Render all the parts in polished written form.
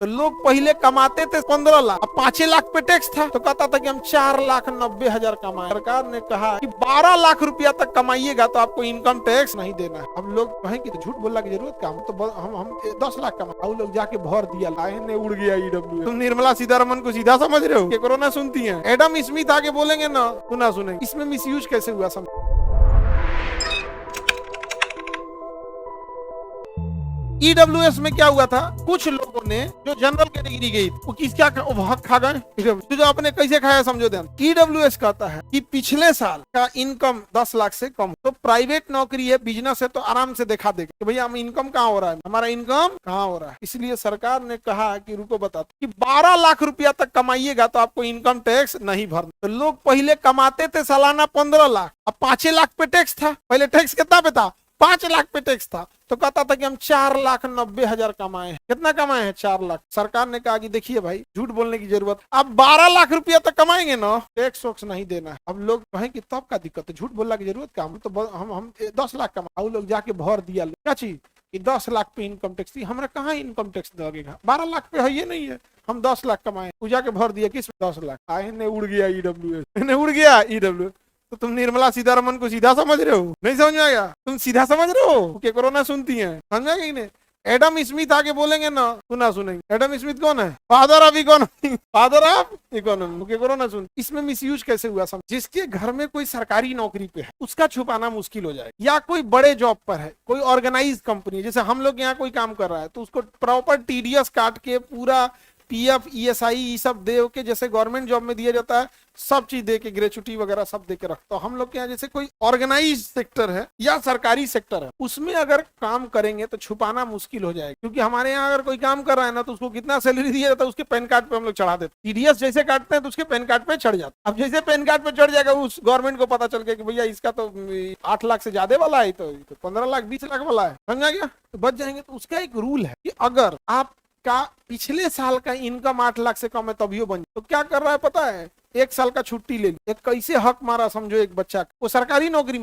तो लोग पहले कमाते थे 15 लाख, अब 5 लाख पे टैक्स था, तो कहता था कि हम 4,90,000 कमाए। सरकार ने कहा कि 12 लाख रुपया तक कमाइएगा तो आपको इनकम टैक्स नहीं देना है। अब लोग कहें कि तो झूठ बोलने की जरूरत क्या, हम 10 लाख कमाए। लोग जाके भर दिया, लाइन ने उड़ गया ईडब्ल्यू। तुम निर्मला सीतारमन को सीधा समझ रहे हो कि कोरोना सुनती है? एडम स्मिथ आके बोलेंगे ना, सुना सुनेंगे। इसमें मिसयूज कैसे हुआ समझ। ईडब्ल्यूएस में क्या हुआ था, कुछ लोगों ने जो जनरल कैटेगरी गई वो किसका हक खा गए, जो आपने कैसे खाया समझो ध्यान। ईडब्ल्यूएस कहता है कि पिछले साल का इनकम 10 लाख से कम, तो प्राइवेट नौकरी है, बिजनेस है, तो आराम से दिखा देगा कि भैया हम इनकम कहाँ हो रहा है, हमारा इनकम कहाँ हो रहा है। इसलिए सरकार ने कहा कि रुको बताते कि 12 लाख रुपया तक कमाइएगा तो आपको इनकम टैक्स नहीं भरना। तो लोग पहले कमाते थे सालाना 15 लाख, अब 5 लाख पे टैक्स था। पहले टैक्स कितना पे था, 5 लाख पे टैक्स था, तो कहता था कि हम 4,90,000 कमाए हैं। कितना कमाए हैं, 4 लाख। सरकार ने कहा कि देखिए भाई, झूठ बोलने की जरूरत, अब 12 लाख रुपया तक कमाएंगे ना, टैक्स वैक्स नहीं देना है। अब लोग कहें कि तब का दिक्कत है, झूठ बोलने की जरूरत क्या, हम 10 लाख कमा। लोग जाके भर दिया क्या चीज कि 10 लाख पे इनकम टैक्स थी, हमारा कहाँ इनकम टैक्स लगेगा, 12 लाख पे है, ये नहीं है, हम 10 लाख कमाए। पूजा के भर दिया किस 10 लाख। आए ने उड़ गया ईडब्ल्यूएस, उड़ गया ईडब्ल्यू। तो तुम निर्मला सीतारमन को सीधा समझ रहे हो, नहीं समझ में आएगा, तुम सीधा समझ रहे हो कि कोरोना सुनती है, समझ में नहीं। एडम स्मिथ आके बोलेंगे ना, सुना सुनेंगे। एडम स्मिथ कौन है, father of economy, father of economy. Corona सुन, इसमें मिसयूज कैसे हुआ समझ। जिसके घर में कोई सरकारी नौकरी पे है उसका छुपाना मुश्किल हो जाएगा, या कोई बड़े जॉब पर है, कोई ऑर्गेनाइज कंपनी, जैसे हम लोग यहाँ कोई काम कर रहा है तो उसको प्रॉपर टीडीएस काट के पूरा पीएफ ईएसआई ये सब दे के, जैसे गवर्नमेंट जॉब में दिया जाता है, सब चीज दे के, ग्रेचुटी वगैरह सब दे के रखता। तो हम लोग के यहाँ जैसे कोई ऑर्गेनाइज सेक्टर है या सरकारी सेक्टर है, उसमें अगर काम करेंगे तो छुपाना मुश्किल हो जाएगा। क्योंकि हमारे यहाँ अगर कोई काम कर रहा है ना, तो उसको कितना सैलरी दिया जाता है उसके पैन कार्ड पे हम लोग चढ़ा देते। टीडीएस जैसे काटते हैं तो उसके पैन कार्ड पे चढ़ जाता। अब जैसे पैन कार्ड पे चढ़ जाएगा, उस गवर्नमेंट को पता चल गया कि भैया इसका तो 8 लाख से ज्यादा वाला है, तो 15 लाख 20 लाख वाला है, समझा गया, तो बच जाएंगे। तो उसका एक रूल है कि अगर आप का पिछले साल का इनकम 8 लाख से कम है तभी बन, तो क्या कर रहा है पता है, 1 साल का छुट्टी ले ली। एक कैसे हक मारा समझो, एक बच्चा वो सरकारी नौकरी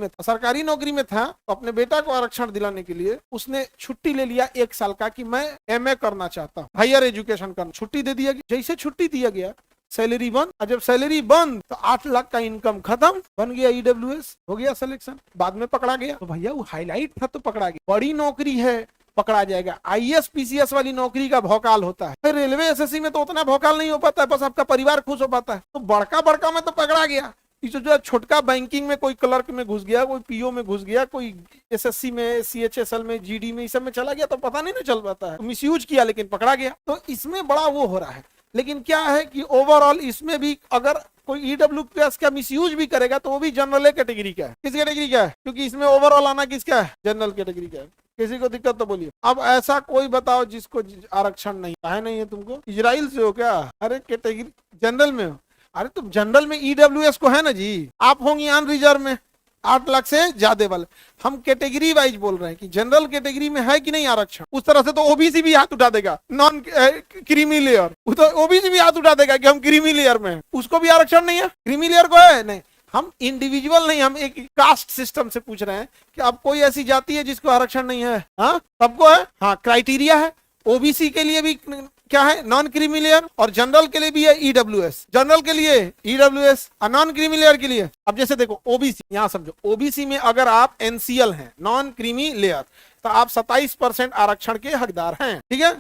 में था, तो अपने बेटा को आरक्षण दिलाने के लिए उसने छुट्टी ले लिया 1 साल का कि मैं एमए करना चाहता हूँ, हायर एजुकेशन करना। छुट्टी दे दिया, जैसे छुट्टी दिया गया सैलरी बंद, और जब सैलरी बंद तो 8 लाख का इनकम खत्म, बन गया ईडब्ल्यूएस, हो गया सिलेक्शन। बाद में पकड़ा गया, तो भैया वो हाईलाइट था तो पकड़ा गया। बड़ी नौकरी है पकड़ा जाएगा। आईएएस पीसीएस वाली नौकरी का भौकाल होता है, रेलवे एसएससी में तो उतना भौकाल नहीं हो पाता है, बस आपका परिवार खुश हो पाता है। तो बड़का में तो पकड़ा गया। जो छोटका बैंकिंग में कोई क्लर्क में घुस गया, कोई पीओ में घुस गया, कोई एसएससी में, सीएचएसएल में, जीडी में, इस सब में चला गया तो पता नहीं ना चल पाता है, मिसयूज किया लेकिन पकड़ा गया। तो इसमें बड़ा वो हो रहा है। लेकिन क्या है कि ओवरऑल इसमें भी अगर कोई ईडब्ल्यूएस का मिसयूज भी करेगा तो वो भी जनरल कैटेगरी का है। किस कैटेगरी का है, क्योंकि इसमें ओवरऑल आना किसका है, जनरल कैटेगरी का है। किसी को दिक्कत तो बोलिए। अब ऐसा कोई बताओ जिसको आरक्षण नहीं है, नहीं है तुमको, इजराइल से हो क्या, अरे कैटेगरी जनरल में हो, अरे तुम जनरल में ईडब्ल्यूएस को है ना जी, आप होंगी अन रिजर्व में 8 लाख से ज्यादा वाले। हम कैटेगरी वाइज बोल रहे हैं कि जनरल कैटेगरी में है कि नहीं आरक्षण। उस तरह से तो ओबीसी भी हाथ उठा देगा, नॉन क्रीमी लेयर, तो ओबीसी भी हाथ उठा देगा कि हम क्रीमी लेयर में हैं, उसको भी आरक्षण नहीं है। क्रीमी लेयर को है नहीं, हम इंडिविजुअल नहीं, हम एक कास्ट सिस्टम से पूछ रहे हैं कि अब कोई ऐसी जाति है जिसको आरक्षण नहीं है, हाँ सबको है, हाँ क्राइटेरिया है। ओबीसी के लिए भी क्या है, नॉन क्रीमी लेयर, और जनरल के लिए भी है ईडब्ल्यूएस, जनरल के लिए ईडब्ल्यूएस और नॉन क्रीमी लेयर के लिए। अब जैसे देखो ओबीसी, यहाँ समझो, ओबीसी में अगर आप एनसीएल हैं, नॉन क्रीमी लेयर, तो आप 27% आरक्षण के हकदार हैं, ठीक है।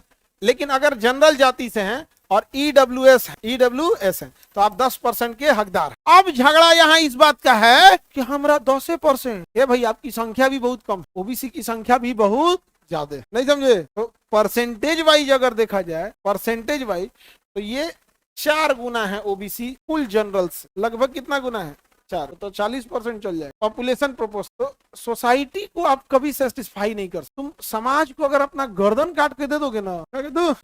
लेकिन अगर जनरल जाति से हैं और ईडब्ल्यूएस है तो आप 10% के हकदार। अब झगड़ा यहाँ इस बात का है कि हमारा 10%, ये भाई आपकी संख्या भी बहुत कम, ओबीसी की संख्या भी बहुत ज्यादा, नहीं समझे। तो परसेंटेज वाइज अगर देखा जाए, परसेंटेज वाइज, तो ये 4 गुना है ओबीसी कुल जनरल से, लगभग कितना गुना है, 4, तो 40% चल जाए पॉपुलेशन प्रोपोर्शन। तो सोसाइटी को आप कभी सेटिस्फाई नहीं कर, तुम समाज को अगर अपना गर्दन काट के दे दोगे ना,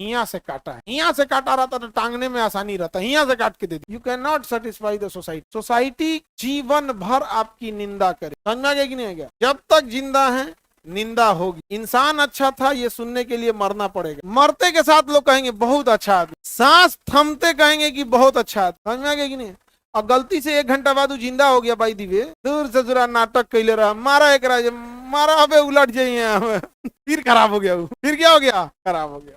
यहाँ से काटा है, यहाँ से काटा रहता तो टांगने में आसानी रहता, यहाँ से काट के दे दी, you can not satisfy the society. Society जीवन भर आपकी निंदा करे, समझ में आ गया कि नहीं आ गया, जब तक जिंदा है निंदा होगी। इंसान अच्छा था ये सुनने के लिए मरना पड़ेगा, मरते के साथ लोग कहेंगे बहुत अच्छा आदमी, सांस थमते कहेंगे कि बहुत अच्छा आदमी, समझ में आ गया कि नहीं। और गलती से 1 घंटा बाद जिंदा हो गया भाई दिवे, दूर से जरा नाटक कैले रहा, मारा एक राज, मारा अबे उलट जाइए फिर खराब हो गया, फिर क्या हो गया, खराब हो गया।